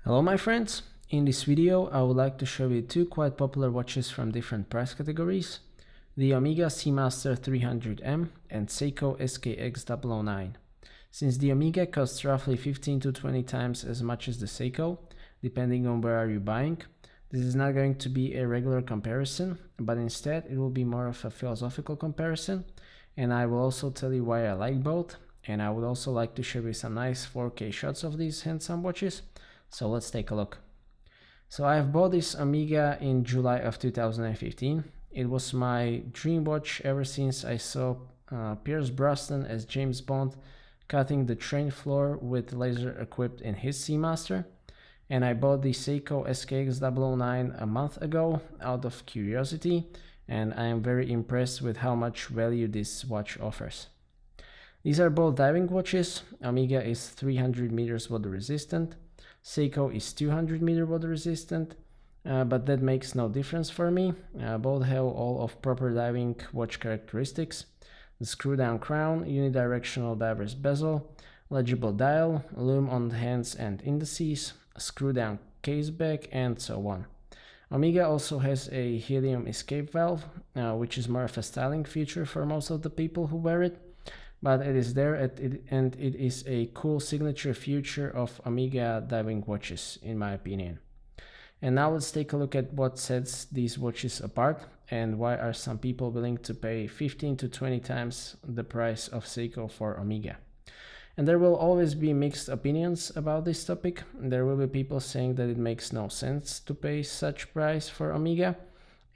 Hello my friends, in this video I would like to show you two quite popular watches from different price categories, the Omega Seamaster 300M and Seiko SKX009. Since the Omega costs roughly 15 to 20 times as much as the Seiko, depending on where are you buying, this is not going to be a regular comparison, but instead it will be more of a philosophical comparison, and I will also tell you why I like both, and I would also like to show you some nice 4K shots of these handsome watches. So let's take a look. So I have bought this Omega in July of 2015. It was my dream watch ever since I saw Pierce Brosnan as James Bond cutting the train floor with laser equipped in his Seamaster. And I bought the Seiko SKX009 a month ago out of curiosity, and I am very impressed with how much value this watch offers. These are both diving watches. Omega is 300 meters water resistant. Seiko is 200 meter water resistant, but that makes no difference for me. Both have all of proper diving watch characteristics: the screw down crown, unidirectional diver's bezel, legible dial, lume on the hands and indices, screw down case back, and so on. Omega also has a helium escape valve, which is more of a styling feature for most of the people who wear it. But it is there and it is a cool signature feature of Omega diving watches, in my opinion. And now let's take a look at what sets these watches apart and why are some people willing to pay 15 to 20 times the price of Seiko for Omega. And there will always be mixed opinions about this topic. There will be people saying that it makes no sense to pay such price for Omega,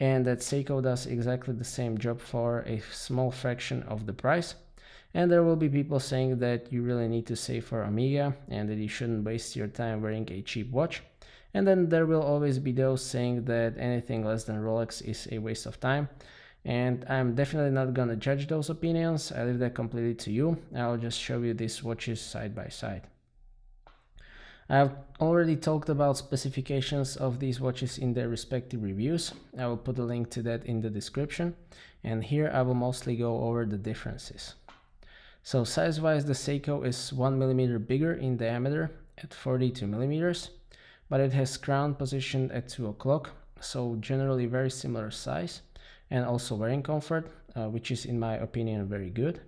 and that Seiko does exactly the same job for a small fraction of the price. And there will be people saying that you really need to save for Omega and that you shouldn't waste your time wearing a cheap watch. And then there will always be those saying that anything less than Rolex is a waste of time. And I'm definitely not gonna judge those opinions. I leave that completely to you. I'll just show you these watches side by side. I've already talked about specifications of these watches in their respective reviews. I will put a link to that in the description. And here I will mostly go over the differences. So size-wise, the Seiko is 1 mm bigger in diameter at 42 mm, but it has crown positioned at 2 o'clock, so generally very similar size, and also wearing comfort, which is in my opinion very good.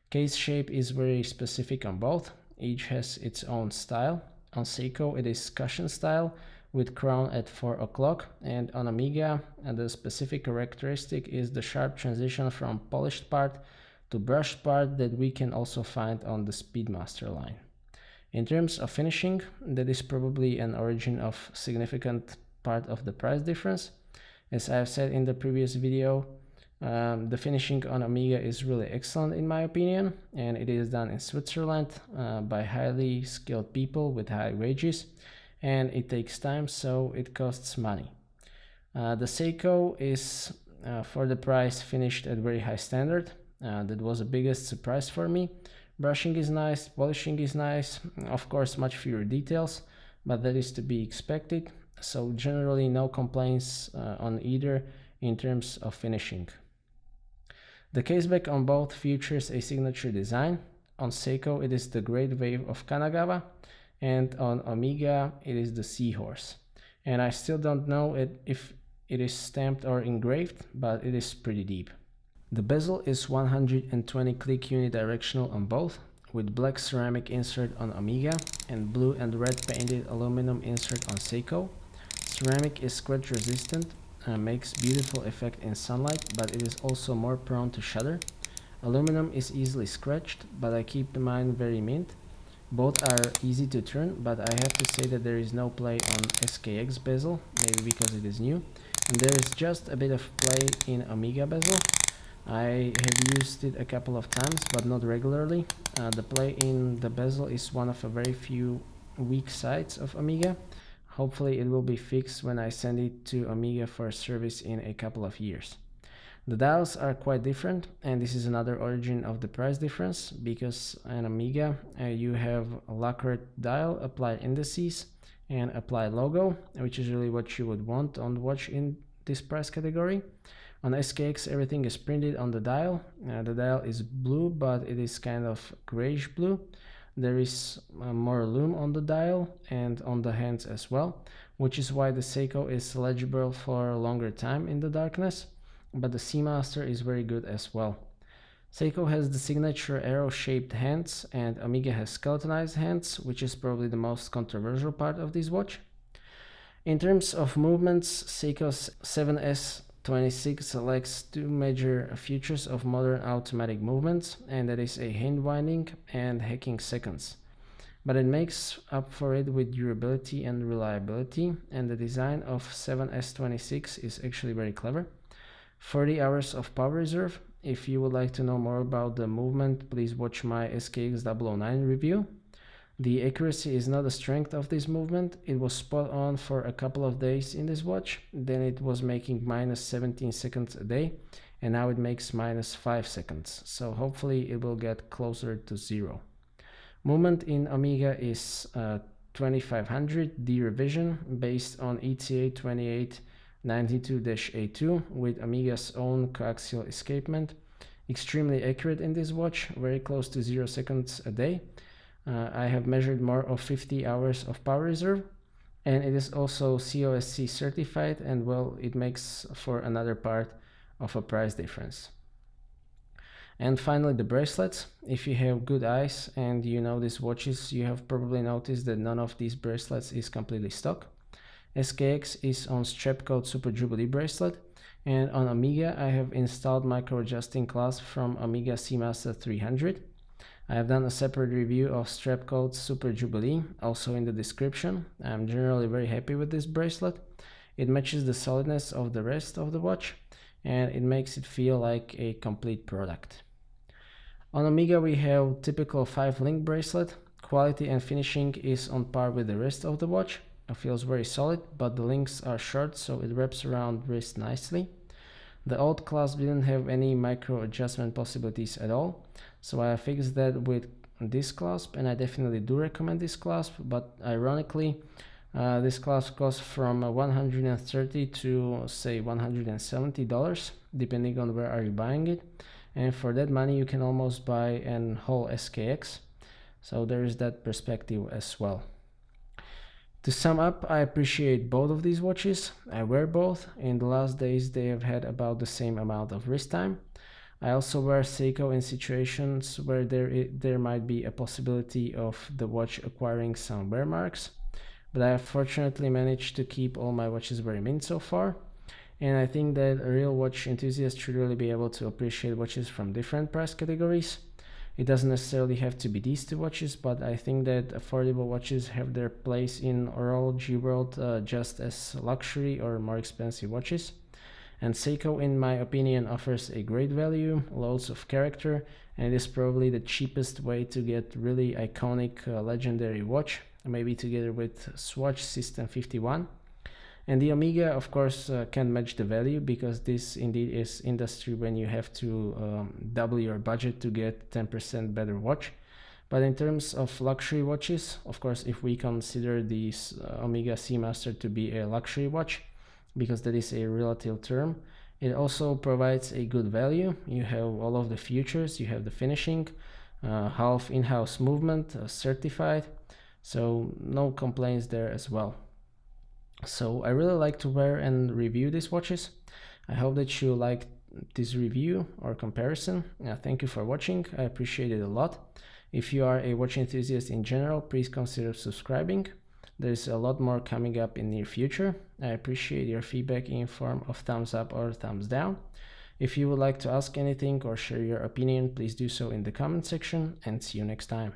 Case shape is very specific on both. Each has its own style. On Seiko it is cushion style with crown at 4 o'clock, and on Omega the specific characteristic is the sharp transition from polished part to brushed part that we can also find on the Speedmaster line. In terms of finishing, that is probably an origin of significant part of the price difference. As I have said in the previous video, the finishing on Omega is really excellent in my opinion, and it is done in Switzerland by highly skilled people with high wages, and it takes time, so it costs money. The Seiko is for the price finished at very high standard. That was the biggest surprise for me. Brushing is nice, polishing is nice, of course much fewer details, but that is to be expected, so generally no complaints on either in terms of finishing. The caseback on both features a signature design. On Seiko it is the Great Wave of Kanagawa, and on Omega it is the Seahorse. And I still don't know if it is stamped or engraved, but it is pretty deep. The bezel is 120 click unidirectional on both, with black ceramic insert on Omega and blue and red painted aluminum insert on Seiko. Ceramic is scratch resistant, makes beautiful effect in sunlight, but it is also more prone to shudder. Aluminum is easily scratched, but I keep mine very mint. Both are easy to turn, but I have to say that there is no play on SKX bezel, maybe because it is new, and there is just a bit of play in Omega bezel. I have used it a couple of times, but not regularly. The play in the bezel is one of a very few weak sides of Omega. Hopefully it will be fixed when I send it to Omega for service in a couple of years. The dials are quite different, and this is another origin of the price difference, because on Omega you have a lacquered dial, applied indices, and applied logo, which is really what you would want on the watch in this price category. On SKX everything is printed on the dial. The dial is blue, but it is kind of grayish blue. There is more lume on the dial and on the hands as well, which is why the Seiko is legible for a longer time in the darkness, but the Seamaster is very good as well. Seiko has the signature arrow-shaped hands and Omega has skeletonized hands, which is probably the most controversial part of this watch. In terms of movements, Seiko's 7S26 lacks two major features of modern automatic movements, and that is a hand winding and hacking seconds. But it makes up for it with durability and reliability, and the design of 7S26 is actually very clever. 40 hours of power reserve. If you would like to know more about the movement, please watch my SKX009 review. The accuracy is not the strength of this movement. It was spot on for a couple of days in this watch, then it was making minus 17 seconds a day, and now it makes minus 5 seconds, so hopefully it will get closer to zero. Movement in Omega is 2500 D revision based on ETA 2892-A2 with Omega's own coaxial escapement. Extremely accurate in this watch, very close to 0 seconds a day. I have measured more of 50 hours of power reserve, and it is also COSC certified, and well, it makes for another part of a price difference. And finally, the bracelets. If you have good eyes and you know these watches, you have probably noticed that none of these bracelets is completely stock. SKX is on Strapcode Super Jubilee bracelet, and on Omega I have installed micro adjusting clasp from Omega Seamaster 300. I have done a separate review of Strapcode Super Jubilee, also in the description. I'm generally very happy with this bracelet. It matches the solidness of the rest of the watch, and it makes it feel like a complete product. On Omega we have typical 5-link bracelet. Quality and finishing is on par with the rest of the watch. It feels very solid, but the links are short, so it wraps around wrist nicely. The old clasp didn't have any micro adjustment possibilities at all, so I fixed that with this clasp, and I definitely do recommend this clasp, but ironically this clasp costs from $130 to say $170 depending on where are you buying it, and for that money you can almost buy an whole SKX, so there is that perspective as well. To sum up, I appreciate both of these watches. I wear both. In the last days they have had about the same amount of wrist time. I also wear Seiko in situations where there might be a possibility of the watch acquiring some wear marks, but I have fortunately managed to keep all my watches very mint so far, and I think that a real watch enthusiast should really be able to appreciate watches from different price categories. It doesn't necessarily have to be these two watches, but I think that affordable watches have their place in horology world just as luxury or more expensive watches. And Seiko, in my opinion, offers a great value, loads of character, and it is probably the cheapest way to get really iconic legendary watch, maybe together with Swatch System 51. And the Omega, of course, can't match the value, because this indeed is industry when you have to double your budget to get 10% better watch. But in terms of luxury watches, of course, if we consider this Omega Seamaster to be a luxury watch, because that is a relative term, it also provides a good value. You have all of the features, you have the finishing, half in-house movement, certified, so no complaints there as well. So I really like to wear and review these watches. I hope that you liked this review or comparison. Thank you for watching. I appreciate it a lot. If you are a watch enthusiast in general, please consider subscribing. There's a lot more coming up in near future. I appreciate your feedback in form of thumbs up or thumbs down. If you would like to ask anything or share your opinion, please do so in the comment section, and see you next time.